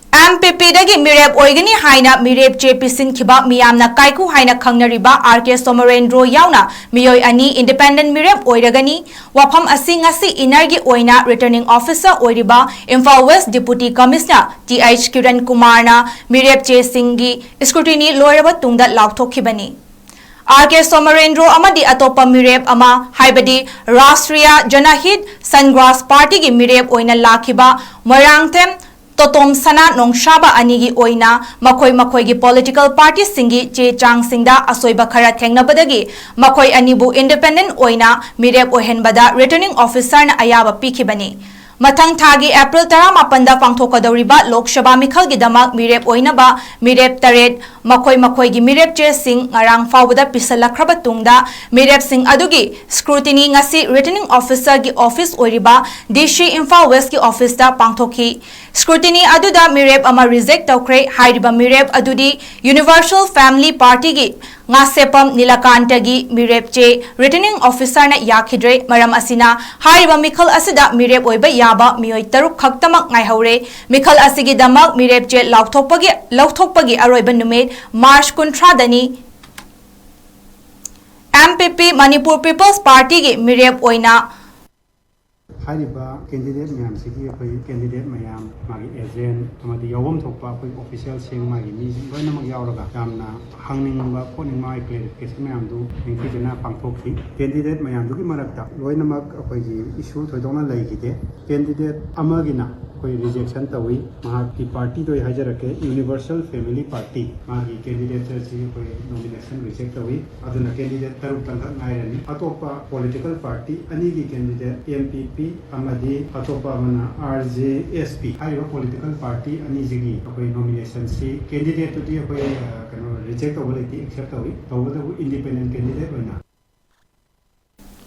MPP dagi mirep oigani haina mirep JP Khiba miyamna kaiku haina khangnariba RK Somarendro yauna miyoi ani independent mirep oiragani wafam asingasi inargi oina returning officer oiriba Imphal West Deputy Commissioner TH Kiran Kumarna mirep Singhi scrutiny loiraba tungda laukthokibani RK Somarendro amadi atopa mirep ama haibadi Rashtriya Janahit Sangrass Party gi mirep oina lakhiba Morangthem Totom Sana Nongshaba Anigi Oina, Makoi gi political party singi che chang singda asoiba khara thengnabadagi, Makoi Anibu independent Oina, Mirep Ohenbada returning officer na ayaba pikibani. Mathang thagi April 18 pangthokadoriba Lok Sabha mikhal gi damak mirep oinaba mirep taret makoi gi mirep che sing ngarang fawda pisalakhra tungda mirep sing adugi scrutiny ngasi returning officer gi office oiriba DC Imphal West gi office da pangthoki scrutiny aduda mirep ama reject tawkre hairiba mirep adudi Universal Family Party gi ngasepam Nilakanta gi mirep che returning officer na yakhidre maram asina hairiba mikhal asida mirep oiba yaba miyoi taruk khaktamak ngai hore mikhal asigi damak mirep che lauthokpagi aroiba numit March 13 dani MPP Manipur People's Party gi mirep oina candidate mayam sigi koi candidate mayam magi agent amadi yawam thokpa koi official sing magi mi loina mag yawraga jamna hangning ba koning mai clarification mayam du ninki jana pangthokhi candidate mayam du ki marakta loina mag koi ji issue thoidona lai gide candidate amagina koi rejection tawi mahaki party doi hajarake Universal Family Party magi candidate si koi nomination reject tawi aduna candidate taruk tangka ngairani atopa political party ani gi candidate MPP amadi atopa mana RJSP haiba political party ani jigi koi nomination si candidate to di koi reject awaliti accept tawi tawada independent candidate